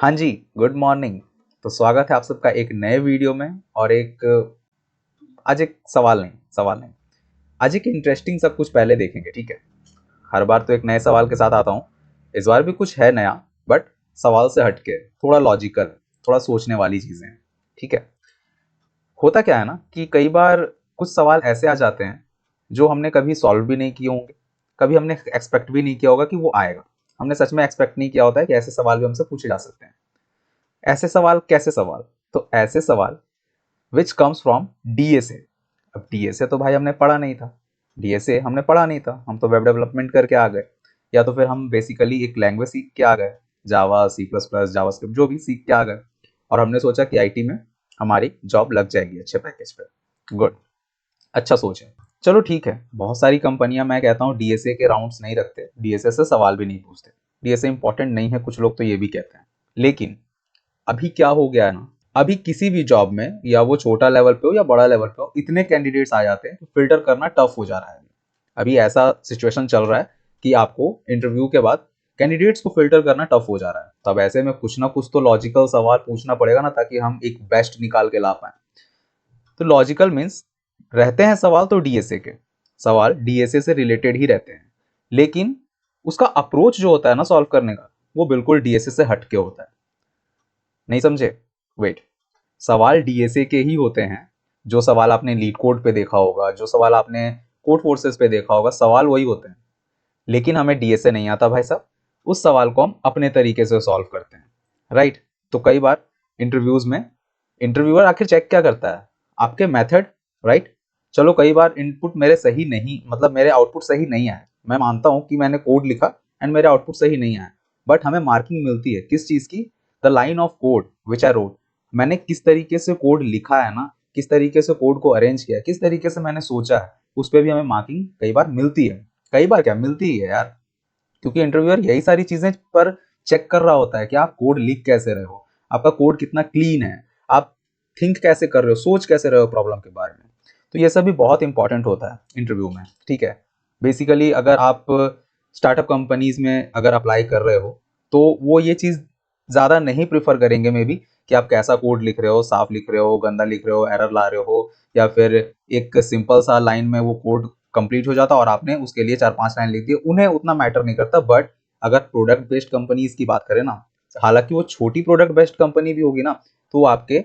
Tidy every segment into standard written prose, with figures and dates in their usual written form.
हाँ जी, good morning. तो स्वागत है आप सबका एक नए वीडियो में। और आज एक सवाल नहीं, आज एक इंटरेस्टिंग सब कुछ पहले देखेंगे, ठीक है। हर बार तो एक नए सवाल के साथ आता हूँ, इस बार भी कुछ है नया, बट सवाल से हटके थोड़ा लॉजिकल, थोड़ा सोचने वाली चीज़ें हैं, ठीक है। होता क्या है ना कि कई बार कुछ सवाल ऐसे आ जाते हैं जो हमने कभी सॉल्व भी नहीं किए होंगे, कभी हमने एक्सपेक्ट भी नहीं किया होगा कि वो आएगा। हमने सच में एक्सपेक्ट नहीं किया होता है कि ऐसे सवाल भी हमसे पूछे जा सकते हैं। ऐसे सवाल कैसे सवाल? तो ऐसे सवाल विच कम्स फ्रॉम डीएसए। अब डीएसए तो भाई हमने पढ़ा नहीं था, डीएसए हमने पढ़ा नहीं था, हम तो वेब डेवलपमेंट करके आ गए, या तो फिर हम बेसिकली एक लैंग्वेज सीख के आ गए, जावा, सी प्लस प्लस, जावास्क्रिप्ट, जो भी सीख के आ गए। और हमने सोचा कि आईटी में हमारी जॉब लग जाएगी अच्छे पैकेज पे। गुड, अच्छा सोच है। चलो ठीक है, बहुत सारी कंपनियां, मैं कहता हूँ, डीएसए के राउंड्स नहीं रखते, डीएसए से सवाल भी नहीं पूछते, डीएसए इंपॉर्टेंट नहीं है, कुछ लोग तो ये भी कहते हैं। लेकिन अभी क्या हो गया है ना, अभी किसी भी जॉब में, या वो छोटा लेवल पे हो या बड़ा लेवल पे हो, इतने कैंडिडेट्स आ जाते हैं कि फिल्टर करना टफ हो जा रहा है। अभी ऐसा सिचुएशन चल रहा है कि आपको इंटरव्यू के बाद कैंडिडेट्स को फिल्टर करना टफ हो जा रहा है। तब ऐसे में कुछ ना कुछ तो लॉजिकल सवाल पूछना पड़ेगा ना, ताकि हम एक बेस्ट निकाल के ला पाए। तो लॉजिकल मीन्स रहते हैं सवाल तो डीएसए के, सवाल डीएसए से रिलेटेड ही रहते हैं, लेकिन उसका अप्रोच जो होता है ना सॉल्व करने का, वो बिल्कुल डीएसए से हटके होता है। नहीं समझे? वेट, सवाल डीएसए के ही होते हैं। जो सवाल आपने लीड कोड पे देखा होगा, जो सवाल आपने कोड फोर्सेस पे देखा होगा, सवाल वही होते हैं। लेकिन हमें डीएसए नहीं आता भाई साहब, उस सवाल को हम अपने तरीके से सॉल्व करते हैं, राइट। तो कई बार इंटरव्यूज में इंटरव्यूअर आखिर चेक क्या करता है? आपके मेथड, राइट। चलो कई बार इनपुट मेरे सही नहीं, मतलब मेरे आउटपुट सही नहीं आए, मैं मानता हूं कि मैंने कोड लिखा एंड मेरे आउटपुट सही नहीं आए, बट हमें मार्किंग मिलती है किस चीज की? The line of code which I wrote. मैंने किस तरीके से कोड लिखा है ना, किस तरीके से कोड को अरेंज किया, किस तरीके से मैंने सोचा है, उस पर भी हमें मार्किंग कई बार मिलती है। कई बार क्या मिलती है यार, क्योंकि इंटरव्यूअर यही सारी चीजें पर चेक कर रहा होता है कि आप कोड लिख कैसे रहे हो, आपका कोड कितना क्लीन है, आप थिंक कैसे कर रहे हो, सोच कैसे रहे हो प्रॉब्लम के बारे में। तो ये सब भी बहुत इंपॉर्टेंट होता है इंटरव्यू में, ठीक है। बेसिकली अगर आप स्टार्टअप कंपनीज में अगर अप्लाई कर रहे हो, तो वो ये चीज़ ज़्यादा नहीं प्रेफर करेंगे मे बी, कि आप कैसा कोड लिख रहे हो, साफ लिख रहे हो, गंदा लिख रहे हो, एरर ला रहे हो, या फिर एक सिंपल सा लाइन में वो कोड कंप्लीट हो जाता और आपने उसके लिए 4-5 लाइन लिख दी, उन्हें उतना मैटर नहीं करता। बट अगर प्रोडक्ट बेस्ड कंपनीज की बात करें ना, हालांकि वो छोटी प्रोडक्ट बेस्ड कंपनी भी होगी ना, तो वो आपके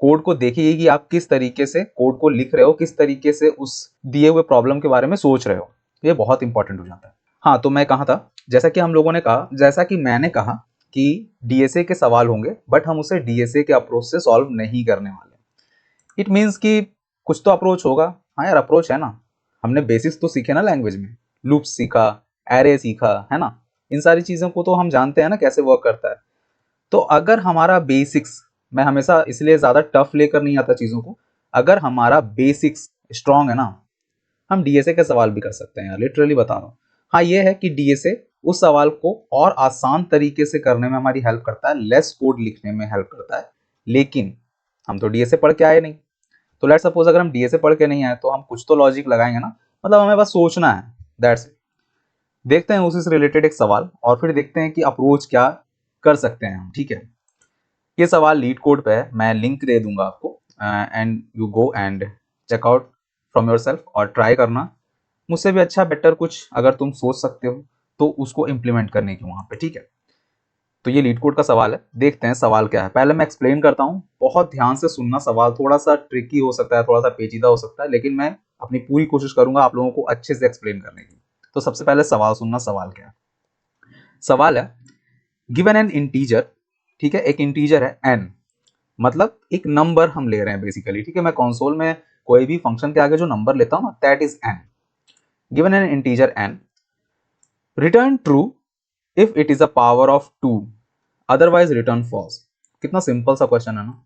कोड को देखेगी कि आप किस तरीके से कोड को लिख रहे हो, किस तरीके से उस दिए हुए प्रॉब्लम के बारे में सोच रहे हो। ये बहुत इंपॉर्टेंट हो जाता है। हाँ, तो मैं कहा था, जैसा कि हम लोगों ने कहा, जैसा कि मैंने कहा कि डीएसए के सवाल होंगे, बट हम उसे डीएसए के अप्रोच से सॉल्व नहीं करने वाले। इट मीन्स कि कुछ तो अप्रोच होगा। हाँ यार, अप्रोच है ना, हमने बेसिक्स तो सीखे ना लैंग्वेज में, लूप सीखा, एरे सीखा, है ना। इन सारी चीज़ों को तो हम जानते हैं ना कैसे वर्क करता है। तो अगर हमारा बेसिक्स, मैं हमेशा इसलिए ज़्यादा टफ लेकर नहीं आता चीज़ों को, अगर हमारा बेसिक्स स्ट्रांग है ना, हम डीएसए का सवाल भी कर सकते हैं यार, लिटरली बता रहा हूँ। हाँ, ये है कि डीएसए उस सवाल को और आसान तरीके से करने में हमारी हेल्प करता है, लेस कोड लिखने में हेल्प करता है। लेकिन हम तो डीएसए पढ़ के आए नहीं, तो लेट्स सपोज अगर हम डीएसए पढ़ के नहीं आए, तो हम कुछ तो लॉजिक लगाएंगे ना, मतलब हमें बस सोचना है, दैट्स इट। देखते हैं उसी से रिलेटेड एक सवाल, और फिर देखते हैं कि अप्रोच क्या कर सकते हैं हम, ठीक है। ये सवाल लीड कोड पे है, मैं लिंक दे दूंगा आपको, and you go and check out from your self, और ट्राई करना। मुझसे भी अच्छा बेटर कुछ अगर तुम सोच सकते हो तो उसको इम्प्लीमेंट करने की वहां पे, ठीक है। तो ये लीड कोड का सवाल है, देखते हैं सवाल क्या है। पहले मैं एक्सप्लेन करता हूँ, बहुत ध्यान से सुनना, सवाल थोड़ा सा ट्रिकी हो सकता है, थोड़ा सा पेचीदा हो सकता है, लेकिन मैं अपनी पूरी कोशिश करूंगा आप लोगों को अच्छे से एक्सप्लेन करने की। तो सबसे पहले सवाल सुनना, सवाल क्या है। सवाल है, गिवन एन इंटीजर, ठीक है, एक इंटीजर है एन, मतलब एक नंबर हम ले रहे हैं बेसिकली, ठीक है। मैं कंसोल में कोई भी फंक्शन के आगे जो नंबर लेता हूं ना, that is N. Given N integer N, return true if it is a power of 2, otherwise return false. कितना सिंपल सा क्वेश्चन है ना,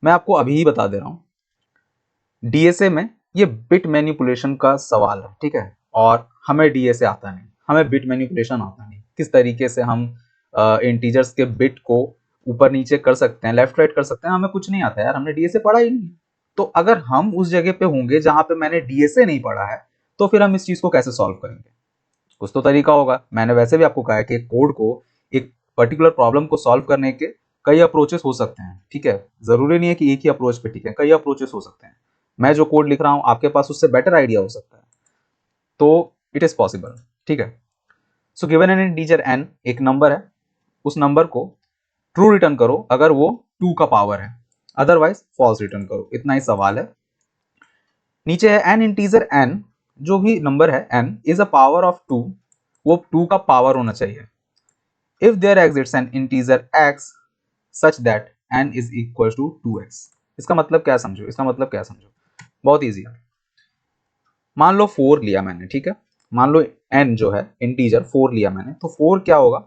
मैं आपको अभी ही बता दे रहा हूं। डीएसए में ये बिट मैनिपुलेशन का सवाल है, ठीक है। और हमें डीएसए आता नहीं, हमें बिट मैनिपुलेशन आता नहीं, किस तरीके से हम इंटीजर्स के बिट को ऊपर नीचे कर सकते हैं, लेफ्ट राइट कर सकते हैं, हमें कुछ नहीं आता यार, हमने डीएसए पढ़ा ही नहीं। तो अगर हम उस जगह पे होंगे जहां पे मैंने डीएसए नहीं पढ़ा है, तो फिर हम इस चीज को कैसे सॉल्व करेंगे? कुछ तो तरीका होगा। मैंने वैसे भी आपको कहा है कि कोड को एक पर्टिकुलर प्रॉब्लम को सॉल्व करने के कई अप्रोचेस हो सकते हैं, ठीक है। जरूरी नहीं है कि एक ही अप्रोच पे, ठीक है, कई अप्रोचेस हो सकते हैं। मैं जो कोड लिख रहा हूं आपके पास उससे बेटर आइडिया हो सकता है, तो इट इज पॉसिबल, ठीक है। So given N integer n, एक नंबर है, उस नंबर को ट्रू रिटर्न करो अगर वो 2 का पावर है, अदरवाइज फॉल्स रिटर्न करो। इतना ही सवाल है। नीचे है एन इंटीजर n, जो भी नंबर है n is a power of 2, वो 2 का पावर होना चाहिए। If there exists an integer x such that n is equal to 2x। इसका मतलब क्या समझो, इसका मतलब क्या समझो, बहुत इजी है। मान लो 4 लिया मैंने, ठीक है, मान लो n जो है इंटीजर 4 लिया मैंने, तो 4 क्या होगा,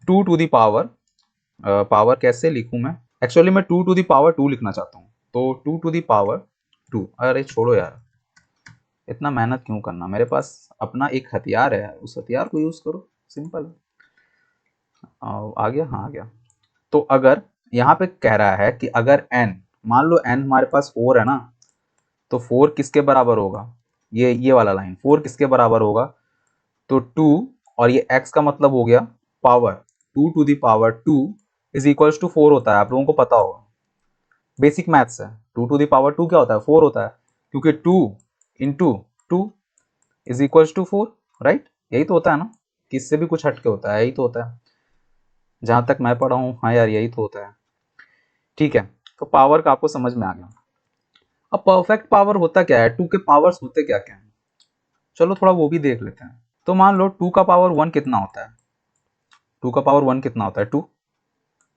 2 टू दी पावर, पावर कैसे लिखूं मैं, एक्चुअली मैं 2 टू दी पावर 2 लिखना चाहता हूं, तो 2 टू दी पावर 2। अरे छोड़ो यार, इतना मेहनत क्यों करना, मेरे पास अपना एक हथियार है यार, उस हथियार को यूज करो, सिंपल। आ गया, हाँ आ गया। तो अगर यहाँ पे कह रहा है कि अगर n, मान लो n हमारे पास 4 है ना, तो 4 किसके बराबर होगा, ये वाला लाइन 4 किसके बराबर होगा, तो 2, और ये x का मतलब हो गया power, 2 to the power 2 is equals to 4 होता है, आप लोगों को पता होगा, बेसिक मैथ्स है। 2 टू दी पावर 2 क्या होता है, 4 होता है, क्योंकि 2 into 2 is equals to 4, right, यही तो होता है ना, किससे भी कुछ हटके होता है, यही तो होता है, जहां तक मैं पढ़ा हूँ, हाँ यार यही तो होता है, ठीक है। तो पावर का आपको समझ में आ गया। अब परफेक्ट पावर होता क्या है, 2 के पावर्स होते क्या क्या है, चलो थोड़ा वो भी देख लेते हैं। तो मान लो 2 का पावर 1 कितना होता है, 2 का पावर 1 कितना होता है, 2,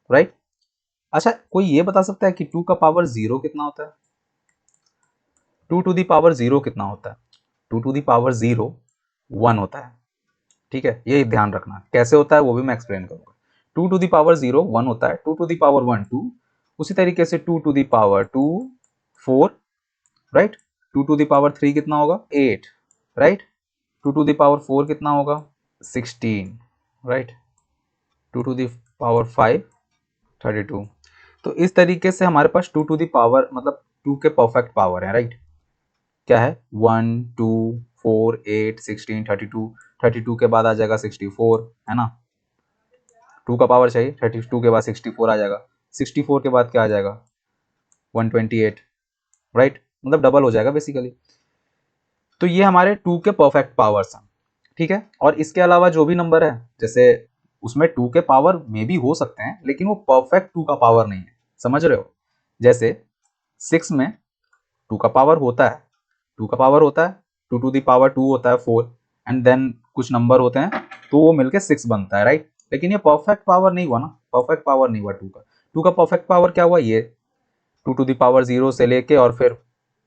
राइट। अच्छा कोई ये बता सकता है कि 2 का पावर 0 कितना होता है, 2 टू दी पावर 0 कितना होता है, 2 टू दी पावर 0 1 होता है, ठीक है, ये ध्यान रखना कैसे होता है वो भी मैं एक्सप्लेन करूंगा। 2 टू दी पावर 0 1 होता है, 2 टू दी पावर 1 2, उसी तरीके से 2 to the power 2 4, right. 2 to the power 3 कितना होगा, 8, राइट। 2 टू दी पावर 4 कितना होगा, 16, राइट। 2 to the power 5 32। तो इस तरीके से हमारे पास 2 टू दी पावर मतलब 2 के परफेक्ट पावर है, राइट। क्या है, 1 2 4 8 16 32, 32 के बाद आ जाएगा 64, है ना, 2 का पावर चाहिए, 32 के बाद 64 आ जाएगा, 64 के बाद क्या आ जाएगा, 128, राइट, मतलब डबल हो जाएगा बेसिकली। तो ये हमारे 2 के परफेक्ट पावर्स हैं, ठीक है। और इसके अलावा जो भी नंबर है, जैसे उसमें 2 के पावर में भी हो सकते हैं, लेकिन वो परफेक्ट 2 का पावर नहीं है, समझ रहे हो। जैसे 6 में 2 का पावर होता है, 2 का पावर होता है, 2 टू दी पावर 2 होता है 4, एंड देन कुछ नंबर होते हैं, तो वो मिलके 6 बनता है, राइट। लेकिन ये परफेक्ट पावर नहीं हुआ ना, परफेक्ट पावर नहीं हुआ 2 का। 2 का परफेक्ट पावर क्या हुआ, ये 2 टू दी पावर 0 से लेके और फिर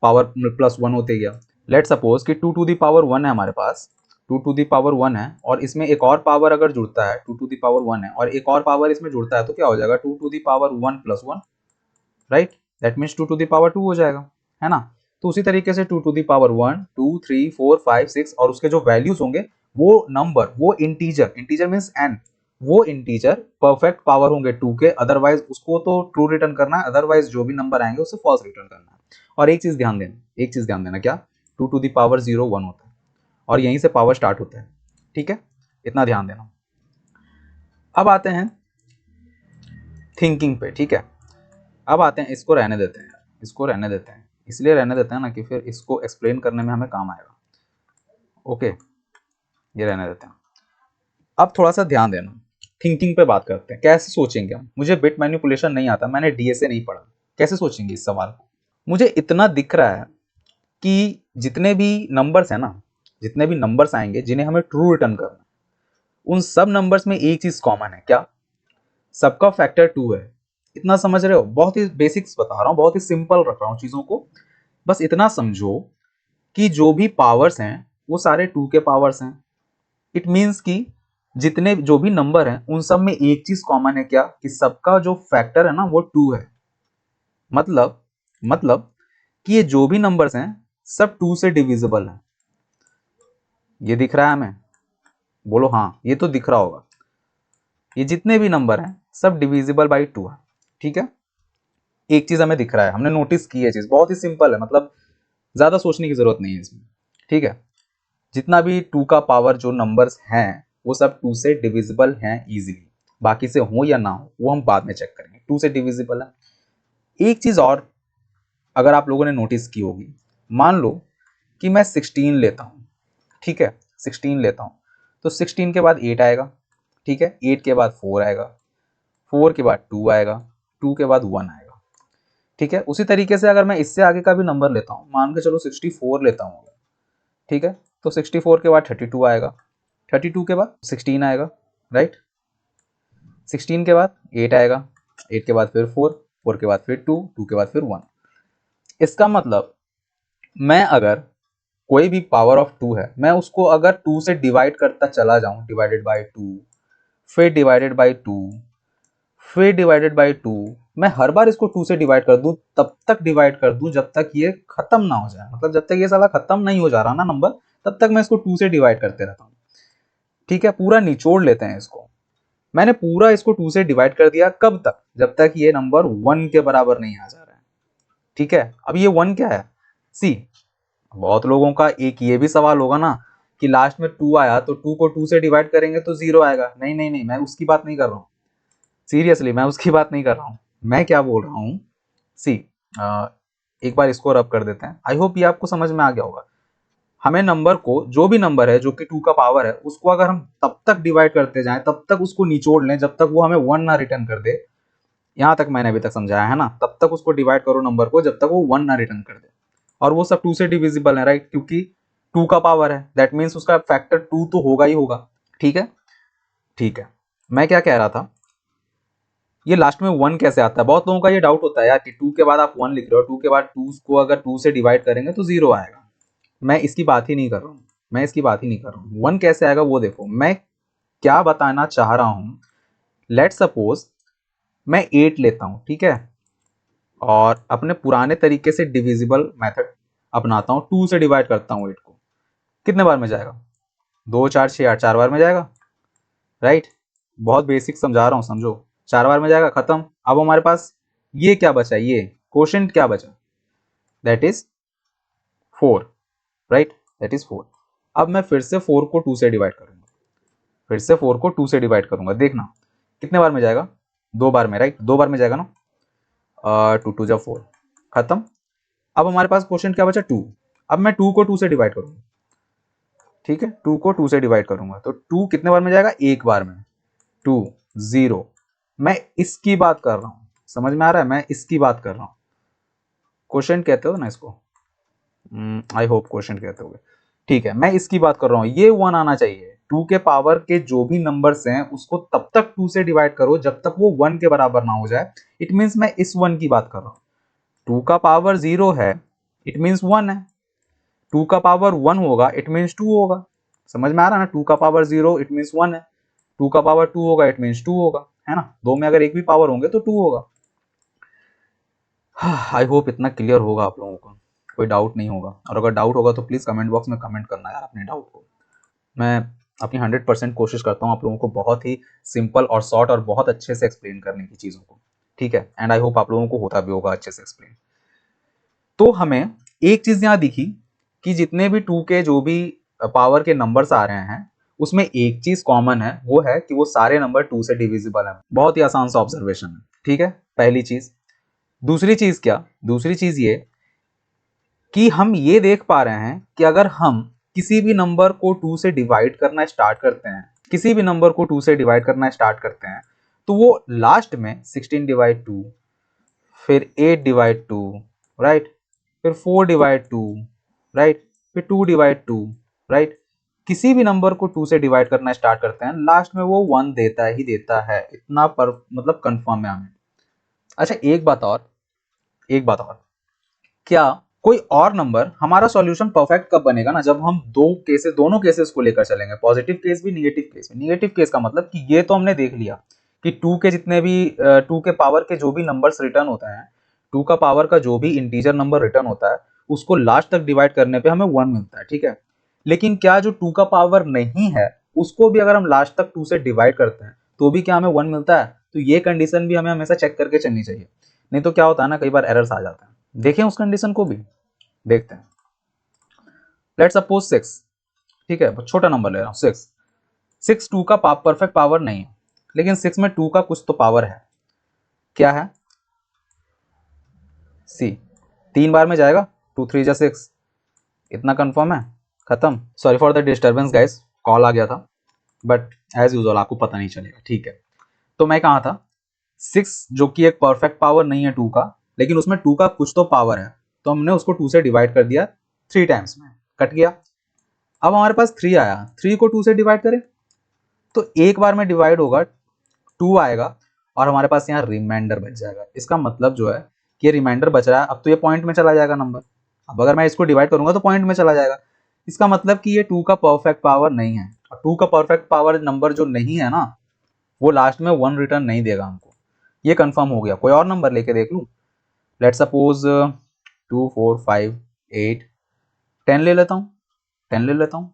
पावर प्लस 1 होते गया। लेट सपोज कि 2 टू दी पावर 1 है हमारे पास, 2 टू दी पावर 1 है, और इसमें एक और पावर अगर जुड़ता है, 2 टू दी पावर 1 है और एक और पावर इसमें जुड़ता है, तो क्या हो जाएगा, 2 to the power 1 plus 1, right, that means 2 to the power 2 हो जाएगा, है ना। तो उसी तरीके से 2 टू दी पावर 1 2 3 4 5 6 और उसके जो वैल्यूज होंगे वो नंबर, वो इंटीजर, इंटीजर मीन्स n, वो इंटीजर परफेक्ट पावर होंगे 2 के, अदरवाइज उसको तो ट्रू रिटर्न करना है, अदरवाइज जो भी नंबर आएंगे उसे फॉल्स रिटर्न करना है। और एक चीज ध्यान देना, एक चीज ध्यान देना, क्या, 2 टू दी पावर 0 1 होता है और यहीं से पावर स्टार्ट होता है, ठीक है, इतना ध्यान देना। अब आते हैं थिंकिंग पे, ठीक है। अब आते हैं, इसको रहने देते हैं, इसको रहने देते हैं, इसलिए रहने देते हैं ना कि फिर इसको एक्सप्लेन करने में हमें काम आएगा, ओके, ये रहने देते हैं। अब थोड़ा सा ध्यान देना, थिंकिंग पे बात करते हैं, कैसे सोचेंगे हम। मुझे बिट मैनिपुलेशन नहीं आता, मैंने डीएसए नहीं पढ़ा, कैसे सोचेंगे इस सवाल को। मुझे इतना दिख रहा है कि जितने भी नंबर्स हैं ना, जितने भी नंबर्स आएंगे जिन्हें हमें ट्रू रिटर्न करना, उन सब नंबर्स में एक चीज कॉमन है, क्या, सबका फैक्टर 2 है। इतना समझ रहे हो, बहुत ही बेसिक्स बता रहा हूं, बहुत ही सिंपल रख रहा हूं चीजों को, बस इतना समझो कि जो भी पावर्स हैं वो सारे 2 के पावर्स हैं। इट मीन्स कि जितने जो भी नंबर हैं उन सब में एक चीज कॉमन है, क्या, कि सबका जो फैक्टर है ना वो 2 है। मतलब कि ये जो भी नंबर्स हैं सब 2 से डिविजिबल है। ये दिख रहा है हमें, बोलो हाँ, ये तो दिख रहा होगा, ये जितने भी नंबर हैं सब डिविजिबल बाई 2 है, ठीक है। एक चीज हमें दिख रहा है, हमने नोटिस की है चीज, बहुत ही सिंपल है, मतलब ज्यादा सोचने की जरूरत नहीं है इसमें, ठीक है। जितना भी 2 का पावर जो नंबर्स हैं वो सब 2 से डिविजिबल हैं इजीली, बाकी से हो या ना हो वो हम बाद में चेक करेंगे। 2 से डिविजिबल है। एक चीज और अगर आप लोगों ने नोटिस की होगी, मान लो कि मैं 16 लेता हूँ, ठीक है, 16 लेता हूँ, तो 16 के बाद 8 आएगा, ठीक है, 8 के बाद 4 आएगा, 4 के बाद 2 आएगा, 2 के बाद 1 आएगा, ठीक है। उसी तरीके से अगर मैं इससे आगे का भी नंबर लेता हूँ, मान के चलो 64 लेता हूँ, ठीक है, तो 64 के बाद 32 आएगा, 32 के बाद 16 आएगा, राइट, 16 के बाद 8 आएगा, 8 के बाद फिर 4, 4 के बाद फिर 2, 2 के बाद फिर 1। इसका मतलब मैं अगर कोई भी पावर ऑफ 2 है, मैं उसको अगर 2 से डिवाइड करता चला जाऊं, डिवाइडेड बाय 2, फिर डिवाइडेड बाय 2, फिर डिवाइडेड बाय 2, मैं हर बार इसको 2 से डिवाइड कर दूं, तब तक डिवाइड कर दूं जब तक ये खत्म ना हो जाए, मतलब जब तक ये साला खत्म नहीं हो जा रहा ना नंबर, तब तक मैं इसको 2 से डिवाइड करते रहता हूं, ठीक है। पूरा निचोड़ लेते हैं इसको। मैंने पूरा इसको 2 से डिवाइड कर दिया, कब तक? जब तक ये नंबर 1 के बराबर नहीं आ जा रहा है, ठीक है। अब ये 1 क्या है? सी, बहुत लोगों का एक ये भी सवाल होगा ना कि लास्ट में 2 आया तो 2 को 2 से डिवाइड करेंगे तो 0 आएगा। नहीं नहीं नहीं, मैं उसकी बात नहीं कर रहा हूँ, सीरियसली मैं उसकी बात नहीं कर रहा हूँ। मैं क्या बोल रहा हूँ, सी, एक बार इसको रब कर देते हैं, आई होप ये आपको समझ में आ गया होगा। हमें नंबर को, जो भी नंबर है जो कि 2 का पावर है, उसको अगर हम तब तक डिवाइड करते जाएं, तब तक उसको निचोड़ लें जब तक वो हमें 1 ना रिटर्न कर दे। यहां तक मैंने अभी तक समझाया है ना, तब तक उसको डिवाइड करो नंबर को जब तक वो 1 ना रिटर्न कर दे। और वो सब 2 से डिविजिबल है, राइट, क्योंकि 2 का पावर है, दैट मीन्स उसका फैक्टर 2 तो होगा ही होगा, ठीक है। ठीक है, मैं क्या कह रहा था, ये लास्ट में 1 कैसे आता है? बहुत लोगों का ये डाउट होता है यार कि 2 के बाद आप 1 लिख रहे हो, 2 के बाद 2 को अगर 2 से डिवाइड करेंगे तो 0 आएगा। मैं इसकी बात ही नहीं कर रहा हूँ, मैं इसकी बात ही नहीं कर रहा हूँ। 1 कैसे आएगा वो देखो। मैं क्या बताना चाह रहा हूँ, लेट सपोज मैं 8 लेता हूँ, ठीक है, और अपने पुराने तरीके से डिविजिबल मेथड अपनाता हूँ, 2 से डिवाइड करता हूँ 8 को। कितने बार में जाएगा? 2 4 6 8, 4 बार में जाएगा, राइट। बहुत बेसिक समझा रहा हूँ, समझो। 4 बार में जाएगा, खत्म। अब हमारे पास ये क्या बचा, ये क्वोशिएंट क्या बचा, that is 4, right, that is 4। अब मैं फिर से 4 को 2 से डिवाइड करूंगा, फिर से 4 को 2 से डिवाइड करूंगा, देखना कितने बार में जाएगा, 2 बार में, राइट, 2 बार में जाएगा ना, 2 2 जा 4, खत्म। अब हमारे पास क्वोशिएंट क्या बचा, 2। अब मैं 2 को 2 से डिवाइड करूंगा, ठीक है, 2 को 2 से डिवाइड करूंगा तो 2 कितने बार में जाएगा, एक बार में, 2 0। मैं इसकी बात कर रहा हूं, समझ में आ रहा है, मैं इसकी बात कर रहा हूं। क्वोशिएंट कहते हो ना इसको, आई होप क्वोशिएंट कहते होगे, ठीक है। मैं इसकी बात कर रहा हूं, ये 1 आना चाहिए। 2 के पावर के जो भी नंबर्स हैं उसको तब तक 2 से डिवाइड करो जब तक वो 1 के बराबर ना हो जाए। इट मींस मैं इस 1 की बात कर रहा हूं। 2 का पावर 0 है, इट मींस 1 है। 2 का पावर 1 होगा, इट मींस 2 होगा। समझ में आ रहा है ना, 2 का पावर 0 इट मींस 1 है, 2 का पावर 2 होगा, इट मींस 2 होगा, है ना। दो में अगर एक भी पावर होंगे तो 2 होगा। आई होप इतना क्लियर होगा आप लोगों को, कोई डाउट नहीं होगा। और अगर डाउट होगा तो प्लीज़ कमेंट बॉक्स में कमेंट करना यार अपने डाउट को। मैं अपनी 100% कोशिश करता हूँ आप लोगों को बहुत ही सिंपल और शॉर्ट और बहुत अच्छे से एक्सप्लेन करने की चीज़ों को, ठीक है। एंड आई होप आप लोगों को होता भी होगा अच्छे से एक्सप्लेन। तो हमें एक चीज़ यहाँ दिखी कि जितने भी 2 के जो भी पावर के नंबर्स आ रहे हैं उसमें एक चीज़ कॉमन है, वो है कि वो सारे नंबर 2 से डिविजिबल है। बहुत ही आसान सा ऑब्जर्वेशन है, ठीक है, पहली चीज़। दूसरी चीज़ क्या, दूसरी चीज़ ये कि हम ये देख पा रहे हैं कि अगर हम किसी भी नंबर को 2 से डिवाइड करना स्टार्ट करते हैं, किसी भी नंबर को 2 से डिवाइड करना स्टार्ट करते हैं, तो वो लास्ट में 16 डिवाइड 2, फिर 8 डिवाइड 2, राइट, फिर 4 डिवाइड 2, राइट, फिर 2 डिवाइड 2, राइट। किसी भी नंबर को 2 से डिवाइड करना स्टार्ट करते हैं, लास्ट में वो 1 देता ही देता है, इतना पर मतलब कंफर्म है हमें। अच्छा एक बात और, एक बात और, क्या कोई और नंबर, हमारा सॉल्यूशन परफेक्ट कब बनेगा ना, जब हम दोनों केसेस को लेकर चलेंगे, पॉजिटिव केस भी निगेटिव केस भी। निगेटिव केस का मतलब कि ये तो हमने देख लिया कि 2 के जितने भी 2 के पावर के जो भी नंबर्स रिटर्न होते हैं, 2 का पावर का जो भी इंटीजर नंबर रिटर्न होता है उसको लास्ट तक डिवाइड करने पे हमें 1 मिलता है, ठीक है। लेकिन क्या जो 2 का पावर नहीं है उसको भी अगर हम लास्ट तक 2 से डिवाइड करते हैं तो भी क्या हमें 1 मिलता है? तो ये कंडीशन भी हमें हमेशा चेक करके चलनी चाहिए, नहीं तो क्या होता है ना, कई बार एरर्स आ जाते हैं। देखें उस कंडीशन को भी, देखते हैं। लेट्स सपोज 6, ठीक है, छोटा नंबर ले रहा हूँ 6। 6 2 का परफेक्ट पावर नहीं है, लेकिन 6 में 2 का कुछ तो पावर है, क्या है? सी। 3 बार में जाएगा, 2 3 जा 6, इतना कंफर्म है, खत्म। Sorry for the disturbance guys, call आ गया था, बट एज यूजुअल आपको पता नहीं चलेगा, ठीक है। तो मैं कहा था 6 जो कि एक परफेक्ट पावर नहीं है 2 का, लेकिन उसमें 2 का कुछ तो पावर है, तो हमने उसको 2 से डिवाइड कर दिया 3 टाइम्स में, कट गया। अब हमारे पास 3 आया, 3 को 2 से डिवाइड करें तो एक बार में डिवाइड होगा, 2 आएगा और हमारे पास यहाँ रिमाइंडर बच जाएगा। इसका मतलब जो है कि ये रिमाइंडर बच रहा है, अब तो ये पॉइंट में चला जाएगा नंबर। अब अगर मैं इसको डिवाइड करूंगा तो पॉइंट में चला जाएगा। इसका मतलब कि ये 2 का परफेक्ट पावर नहीं है, और 2 का परफेक्ट पावर नंबर जो नहीं है ना, वो लास्ट में 1 रिटर्न नहीं देगा हमको। ये कंफर्म हो गया। कोई और नंबर लेके देख लूं, लेट सपोज 2 4 5 8 10 ले लेता हूँ, 10 ले लेता हूँ।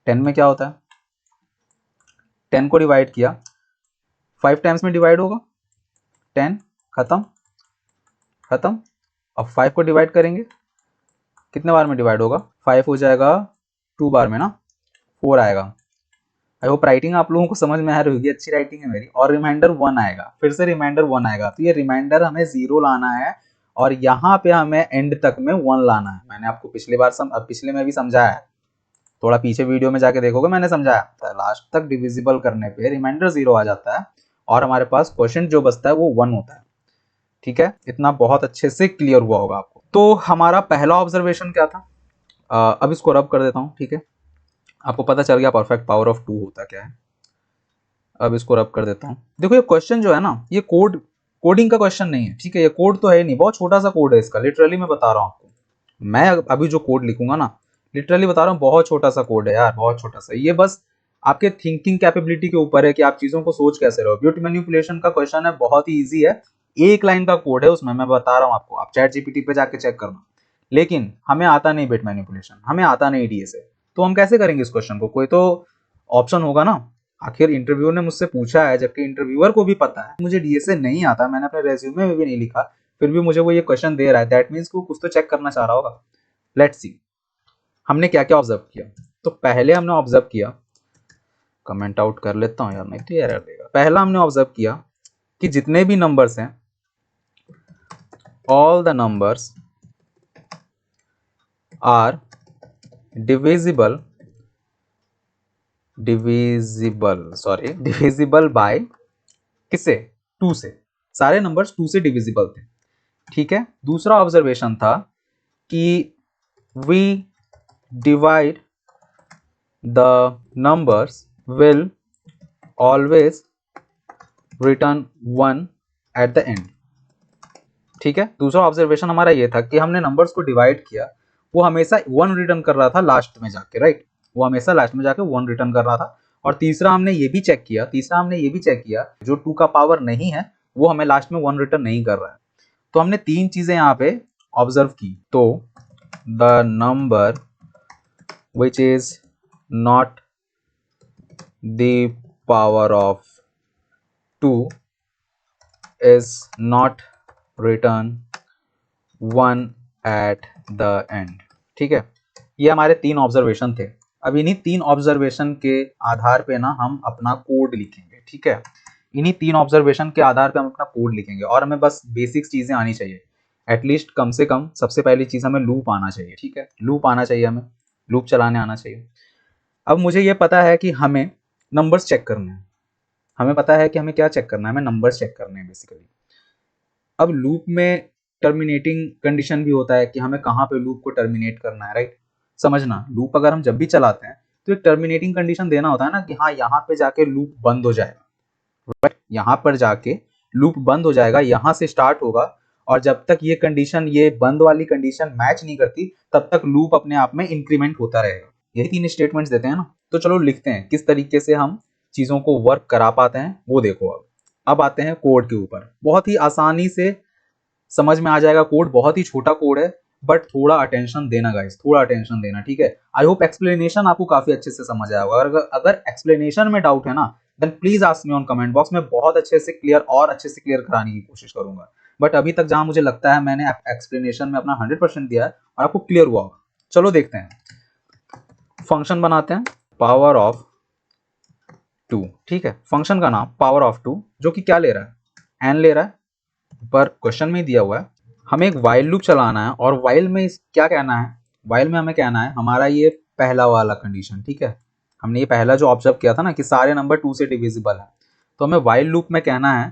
10 में क्या होता है, 10 को डिवाइड किया, 5 टाइम्स में डिवाइड होगा, 10, खत्म खत्म। अब 5 को डिवाइड करेंगे, कितने बार में डिवाइड होगा, 5 हो जाएगा 2 बार में ना, 4 आएगा। आई होप राइटिंग आप लोगों को समझ में आ रही होगी, अच्छी राइटिंग है मेरी। और रिमाइंडर 1 आएगा, फिर से रिमाइंडर 1 आएगा, तो ये रिमाइंडर हमें 0 लाना है और यहाँ पे हमें एंड तक में 1 लाना है। मैंने आपको पिछले में भी समझाया है, थोड़ा पीछे वीडियो में जाके देखोगे, मैंने समझाया था। लास्ट तक डिविजिबल करने पे रिमाइंडर 0 आ जाता है और हमारे पास क्वेश्चन जो बचता है वो 1 होता है, ठीक है। इतना बहुत अच्छे से क्लियर हुआ होगा आपको। तो हमारा पहला ऑब्जर्वेशन क्या था, अब इसको रब कर देता हूँ, ठीक है। आपको पता चल गया परफेक्ट पावर ऑफ 2 होता क्या है। अब इसको रब कर देता हूँ। देखो ये क्वेश्चन जो है ना, ये कोडिंग का क्वेश्चन नहीं है, ठीक है। ये कोड तो है नहीं, बहुत छोटा सा कोड है इसका, लिटरली मैं बता रहा हूँ आपको। मैं अभी जो कोड लिखूंगा ना, लिटरली बता रहा हूँ, बहुत छोटा सा कोड है यार, बहुत छोटा सा। ये बस आपके थिंकिंग कैपेबिलिटी के ऊपर है कि आप चीजों को सोच कैसे रहे हो। ब्यूटी मैनिपुलेशन का क्वेश्चन है, बहुत ही ईजी है, एक लाइन का कोड है उसमें, मैं बता रहा हूँ आपको, आप चैट जीपीटी पे जाके चेक करना। लेकिन हमें आता नहीं बिट मैनिपुलेशन, हमें आता नहीं डीएसए, तो हम कैसे करेंगे इस क्वेश्चन को? कोई तो ऑप्शन होगा ना। आखिर इंटरव्यूअर ने मुझसे पूछा है, जबकि इंटरव्यूअर को भी पता है मुझे डीएसए नहीं आता, मैंने अपने रेज्यूमे में भी नहीं लिखा, फिर भी मुझे वो ये क्वेश्चन दे रहा है। दैट मीन्स वो कुछ तो चेक करना चाह रहा होगा। लेट्स सी हमने क्या क्या ऑब्जर्व किया। तो पहले हमने ऑब्जर्व किया, कमेंट आउट कर लेता हूं यार, नहीं तो एरर देगा। पहला हमने ऑब्जर्व किया कि जितने भी नंबर्स हैं, all the numbers are divisible by किससे? 2 से। सारे नंबर्स 2 से डिविजिबल थे, ठीक है। दूसरा ऑब्जर्वेशन था कि we divide the numbers will always return 1 at the end, ठीक है। दूसरा ऑब्जर्वेशन हमारा ये था कि हमने नंबर्स को डिवाइड किया, वो हमेशा 1 रिटर्न कर रहा था लास्ट में जाके, राइट, वो हमेशा लास्ट में जाके 1 रिटर्न कर रहा था। और तीसरा हमने ये भी चेक किया, जो 2 का पावर नहीं है वो हमें लास्ट में 1 रिटर्न नहीं कर रहा है। तो हमने 3 चीजें यहाँ पे ऑब्जर्व की। तो the number which is not the power of 2 is not return 1 at the end, ठीक है। ये हमारे 3 ऑब्जर्वेशन थे। अब इन्हीं 3 ऑब्जर्वेशन के आधार पे ना हम अपना कोड लिखेंगे, ठीक है। इन्हीं 3 ऑब्जर्वेशन के आधार पे हम अपना कोड लिखेंगे और हमें बस बेसिक्स चीजें आनी चाहिए। एटलीस्ट कम से कम सबसे पहली चीज हमें लूप आना चाहिए, ठीक है। लूप आना चाहिए, हमें लूप चलाने आना चाहिए। अब मुझे ये पता है कि हमें नंबर्स चेक करने हैं, हमें पता है कि हमें क्या चेक करना है, हमें नंबर्स चेक करने हैं बेसिकली। अब लूप में टर्मिनेटिंग कंडीशन भी होता है कि हमें कहाँ पे लूप को टर्मिनेट करना है, राइट। समझना, लूप अगर हम जब भी चलाते हैं तो एक टर्मिनेटिंग कंडीशन देना होता है ना, कि हाँ यहाँ पे जाके लूप बंद हो जाएगा, राइट। यहाँ पर जाके लूप बंद हो जाएगा, यहाँ से स्टार्ट होगा, और जब तक ये कंडीशन, ये बंद वाली कंडीशन मैच नहीं करती, तब तक लूप अपने आप में इंक्रीमेंट होता रहेगा। यही 3 स्टेटमेंट्स देते हैं ना। तो चलो लिखते हैं किस तरीके से हम चीजों को वर्क करा पाते हैं, वो देखो। अब आते हैं कोड के ऊपर। बहुत ही आसानी से समझ में आ जाएगा कोड, बहुत ही छोटा कोड है, बट थोड़ा अटेंशन देना गाइस, थोड़ा अटेंशन देना, ठीक है। आई होप एक्सप्लेनेशन आपको काफी अच्छे से समझ आया होगा। अगर एक्सप्लेनेशन में डाउट है ना, then please ask me on comment box में, बहुत अच्छे से क्लियर कराने की कोशिश करूंगा। बट अभी तक जहां मुझे लगता है मैंने एक्सप्लेनेशन में अपना 100% दिया है और आपको क्लियर हुआ होगा। चलो देखते हैं, फंक्शन बनाते हैं। पावर ऑफ 2, ठीक है। फंक्शन का नाम पावर ऑफ 2, जो कि क्या ले रहा है, n ले रहा है, पर क्वेश्चन में दिया हुआ है। हमें एक वाइल लूप चलाना है और वाइल में क्या कहना है, वाइल में हमें कहना है हमारा ये पहला वाला कंडीशन, ठीक है। हमने ये पहला जो ऑब्जर्व किया था ना कि सारे नंबर 2 से डिविजिबल है, तो हमें वाइल लूप में कहना है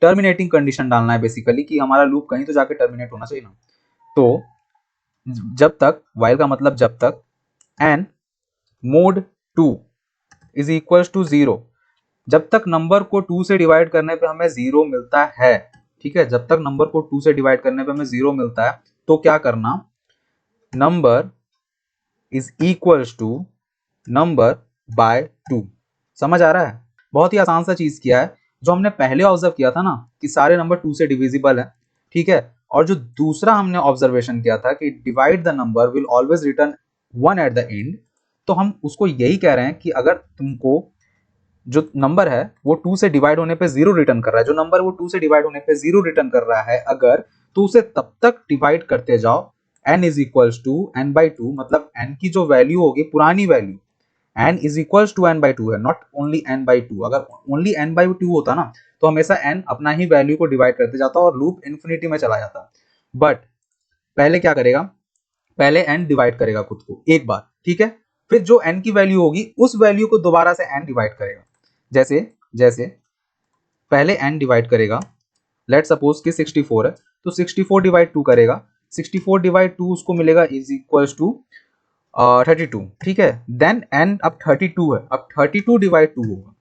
टर्मिनेटिंग कंडीशन डालना है बेसिकली, कि हमारा लूप कहीं तो जाके टर्मिनेट होना चाहिए ना। तो जब तक, वाइल का मतलब जब तक n mod 2 is equal to 0, जब तक नंबर को 2 से डिवाइड करने पे हमें 0 मिलता है, ठीक है, जब तक नंबर को 2 से डिवाइड करने पे हमें 0 मिलता है, तो क्या करना, number is equal to number by 2। समझ आ रहा है, बहुत ही आसान सा चीज किया है। जो हमने पहले ऑब्जर्व किया था ना कि सारे नंबर 2 से डिविजिबल है, ठीक है, और जो दूसरा हमने ऑब्जर्वेशन किया था कि divide the number will always return 1 at the and, तो हम उसको यही कह रहे हैं कि अगर तुमको जो नंबर है वो 2 से डिवाइड होने पे 0 रिटर्न कर रहा है, जो नंबर वो 2 से डिवाइड होने पे 0 रिटर्न कर रहा है अगर, तो उसे तब तक डिवाइड करते जाओ n is equals to n by 2, मतलब n की जो वैल्यू होगी पुरानी value, n is equals to n by 2 है, नॉट ओनली n बाई 2। अगर ओनली n बाई 2 होता ना तो हमेशा n अपना ही वैल्यू को डिवाइड करते जाता और लूप इन्फिनिटी में चला जाता। बट पहले क्या करेगा, पहले n डिवाइड करेगा खुद को एक बार, ठीक है, फिर जो n की वैल्यू होगी उस वैल्यू को दोबारा से n डिवाइड करेगा। जैसे जैसे पहले n डिवाइड करेगा, लेट सपोज कि 64 है, तो 64 डिवाइड 2 करेगा, 64 डिवाइड 2 उसको मिलेगा इज इक्वल्स टू 32, ठीक है। देन n अब 32 है, अब 32 डिवाइड 2 होगा,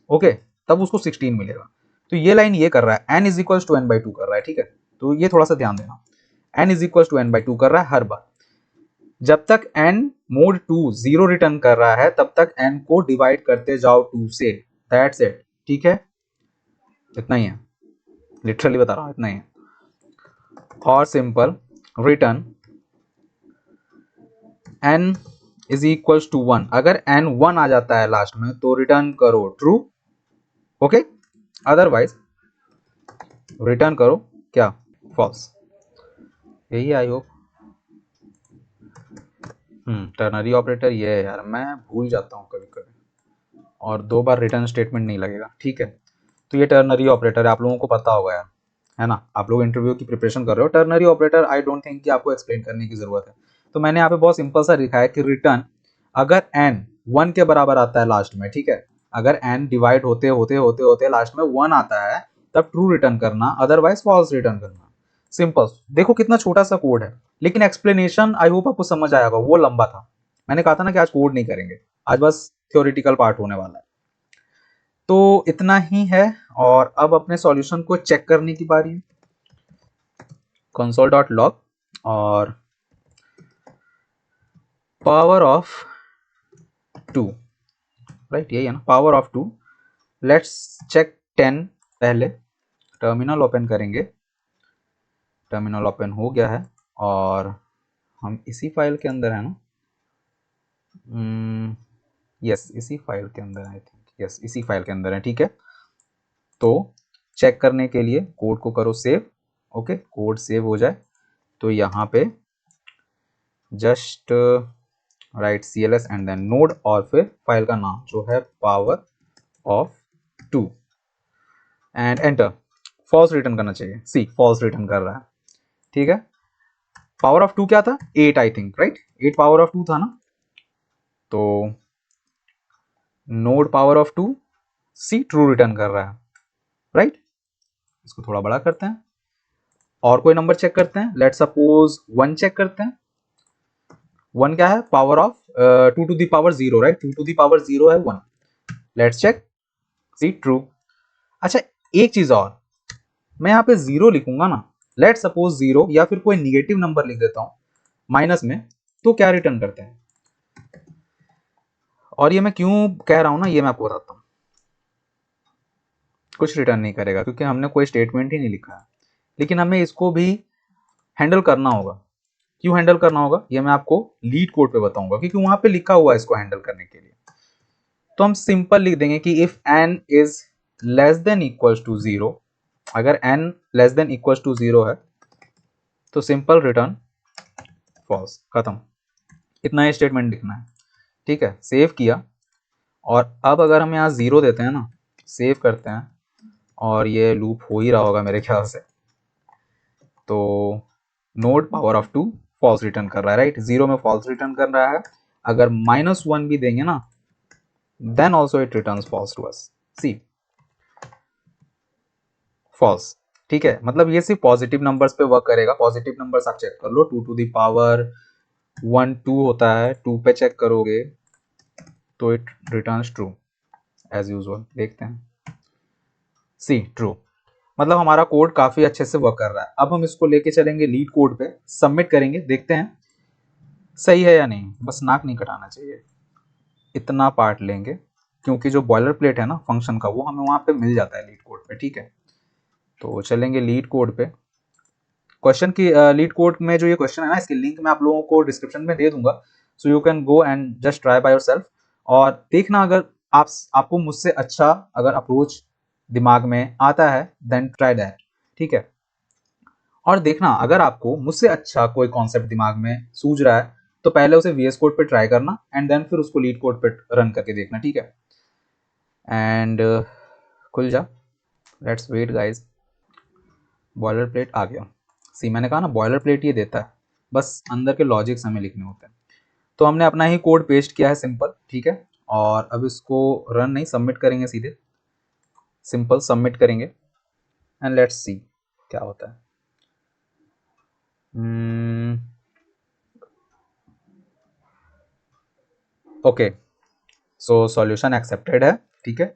ओके, तब उसको 16 मिलेगा। तो ये लाइन ये कर रहा है n is equals to n by 2 कर रहा है, ठीक है। तो ये थोड़ा सा ध्यान देना, n is equals to n by 2 कर रहा है हर बार। जब तक n मोड 2 0 रिटर्न कर रहा है तब तक n को डिवाइड करते जाओ 2 से, दैट्स इट, ठीक है, इतना ही है, लिटरली बता रहा हूं, इतना ही है। और simple return n is equals to 1, अगर n 1 आ जाता है लास्ट में तो रिटर्न करो ट्रू, ओके, अदरवाइज रिटर्न करो क्या, फॉल्स। यही आई होप। टर्नरी ऑपरेटर ये है यार, मैं भूल जाता हूँ कभी कभी, और 2 बार रिटर्न स्टेटमेंट नहीं लगेगा, ठीक है। तो ये टर्नरी ऑपरेटर है, आप लोगों को पता होगा यार, है ना, आप लोग इंटरव्यू की प्रिपरेशन कर रहे हो। Ternary operator I don't think कि आपको एक्सप्लेन करने की जरूरत है। तो मैंने यहाँ पे बहुत सिंपल सा लिखा है कि रिटर्न अगर n 1 के बराबर आता है लास्ट में, ठीक है, अगर n डिवाइड होते होते होते होते लास्ट में 1 आता है तब ट्रू रिटर्न करना, अदरवाइज फॉल्स रिटर्न करना। सिंपल, देखो कितना छोटा सा कोड है, लेकिन एक्सप्लेनेशन आई होप आपको समझ आएगा, वो लंबा था। मैंने कहा था ना कि आज कोड नहीं करेंगे, आज बस थ्योरेटिकल पार्ट होने वाला है। तो इतना ही है, और अब अपने सॉल्यूशन को चेक करने की बारी है। console.log और पावर ऑफ 2, राइट, यही है ना, पावर ऑफ 2। लेट्स चेक 10 पहले, टर्मिनल ओपन करेंगे, टर्मिनल ओपन हो गया है और हम इसी फाइल के अंदर है ना, यस इसी फाइल के अंदर, आई थिंक यस इसी फाइल के अंदर है, ठीक है। तो चेक करने के लिए कोड को करो सेव, ओके, कोड सेव हो जाए तो यहाँ पे just write cls and then node, और फिर फाइल का नाम जो है power of 2 and enter. False return करना चाहिए, सी फॉल्स रिटर्न कर रहा है, ठीक है। पावर ऑफ 2 क्या था, 8 I think, right, 8 power of 2 था ना, तो node power of 2 see true return कर रहा है, राइट। इसको थोड़ा बड़ा करते हैं और कोई नंबर चेक करते हैं, लेट सपोज 1 चेक करते हैं। 1 क्या है, power of 2 to the power 0, right, 2 to the power 0 है 1, लेट्स चेक, सी ट्रू। अच्छा एक चीज और, मैं यहाँ पे 0 लिखूंगा ना, लेट सपोज 0 या फिर कोई निगेटिव नंबर लिख देता हूं माइनस में, तो क्या रिटर्न करते हैं। और ये मैं क्यों कह रहा हूं ना, ये मैं आपको बताता हूं, कुछ रिटर्न नहीं करेगा क्योंकि हमने कोई स्टेटमेंट ही नहीं लिखा है, लेकिन हमें इसको भी हैंडल करना होगा। क्यों हैंडल करना होगा ये मैं आपको लीड कोड पे बताऊंगा, क्योंकि वहां पे लिखा हुआ है इसको हैंडल करने के लिए। तो हम सिंपल लिख देंगे कि if n is less than equals to 0, अगर n less than equals to 0 है तो सिंपल रिटर्न फॉल्स, खत्म, इतना ही स्टेटमेंट लिखना है, ठीक है। सेव किया और अब अगर हम यहाँ 0 देते हैं ना, सेव करते हैं, और ये लूप हो ही रहा होगा मेरे ख्याल से, तो node power of 2 false return कर रहा है, राइट। 0 में फॉल्स रिटर्न कर रहा है। अगर -1 भी देंगे ना, then also it returns false to us. See, false, ठीक है। मतलब ये सिर्फ पॉजिटिव नंबर्स पे वर्क करेगा। पॉजिटिव नंबर्स आप चेक कर लो, 2 टू द पावर 1 2 होता है, 2 पे चेक करोगे तो it returns true as usual. देखते हैं, सी ट्रू। मतलब हमारा कोड काफी अच्छे से वर्क कर रहा है। अब हम इसको लेके चलेंगे लीड कोड पे, सबमिट करेंगे, देखते हैं सही है या नहीं। बस नाक नहीं कटाना चाहिए, इतना पार्ट लेंगे, क्योंकि जो बॉयलर प्लेट है ना फंक्शन का, वो हमें वहां पे मिल जाता है लीड कोड पे, ठीक है। तो चलेंगे लीड कोड पे। क्वेश्चन की लीड कोड में जो ये क्वेश्चन है ना, इसकी लिंक मैं आप लोगों को डिस्क्रिप्शन में दे दूंगा, so you can go and just try by yourself. और देखना, अगर आपको मुझसे अच्छा अगर अप्रोच दिमाग में आता है, देन ट्राई दैट, ठीक है। और देखना, अगर आपको मुझसे अच्छा कोई कॉन्सेप्ट दिमाग में सूझ रहा है, तो पहले उसे VS कोड पे ट्राई करना, एंड देन फिर उसको लीड कोड पे रन करके देखना, ठीक है। एंड खुल जा, let's wait guys. Boiler plate आ गया। सी, मैंने कहा ना बॉयलर प्लेट ये देता है, बस अंदर के लॉजिक्स हमें लिखने होते हैं। तो हमने अपना ही कोड पेस्ट किया है, सिंपल, ठीक है। और अब इसको रन नहीं, सबमिट करेंगे सीधे, सिंपल सबमिट करेंगे, एंड लेट्स सी क्या होता है। ओके, सो सॉल्यूशन एक्सेप्टेड है, ठीक है।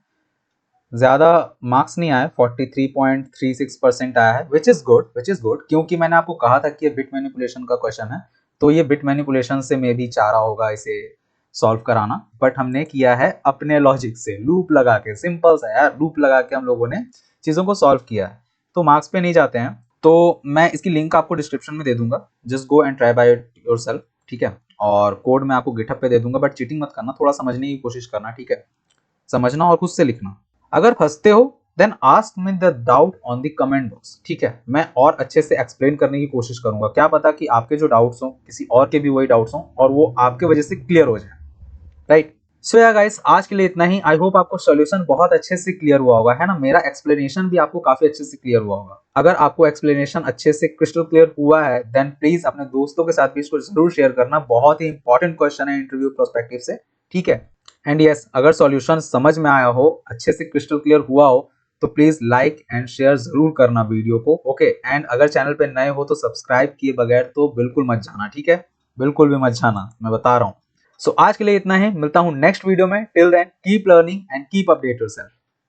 ज़्यादा मार्क्स नहीं आए, 43.36% आया है, which is good, which is good, क्योंकि मैंने आपको कहा था कि ये बिट मैनिपुलेशन का क्वेश्चन है, तो ये बिट मैनिपुलेशन से मे भी चाह रहा होगा इसे सॉल्व कराना, बट हमने किया है अपने लॉजिक से, लूप लगा के, सिंपल सा यार, लूप लगा के हम लोगों ने चीज़ों को सॉल्व किया है, तो मार्क्स पे नहीं जाते हैं। तो मैं इसकी लिंक आपको डिस्क्रिप्शन में दे दूंगा, just go and try by yourself, ठीक है। और कोड मैं आपको गिटहब पे दे दूंगा, बट चीटिंग मत करना, थोड़ा समझने की कोशिश करना, ठीक है। समझना और खुद से लिखना। अगर फंसते हो then ask me the doubt on the comment box, ठीक है। मैं और अच्छे से एक्सप्लेन करने की कोशिश करूंगा, क्या पता कि आपके जो डाउट्स हो किसी और के भी वही डाउट्स हो, और वो आपके वजह से क्लियर हो जाए, राइट। सो या गाइस, आज के लिए इतना ही। आई होप आपको सॉल्यूशन बहुत अच्छे से क्लियर हुआ होगा, है ना। मेरा एक्सप्लेनेशन भी आपको काफी अच्छे से क्लियर हुआ होगा। अगर आपको एक्सप्लेनेशन अच्छे से क्रिस्टल क्लियर हुआ है, देन प्लीज अपने दोस्तों के साथ भी इसको जरूर शेयर करना। बहुत ही इंपॉर्टेंट क्वेश्चन है इंटरव्यू पर्सपेक्टिव से, ठीक है। एंड यस, अगर सॉल्यूशन समझ में आया हो, अच्छे से क्रिस्टल क्लियर हुआ हो, तो प्लीज लाइक एंड शेयर जरूर करना वीडियो को, ओके। एंड अगर चैनल पे नए हो तो सब्सक्राइब किए बगैर तो बिल्कुल मत जाना, ठीक है। बिल्कुल भी मत जाना, मैं बता रहा हूँ। सो आज के लिए इतना ही, मिलता हूँ नेक्स्ट वीडियो में। Till then keep learning and keep update yourself.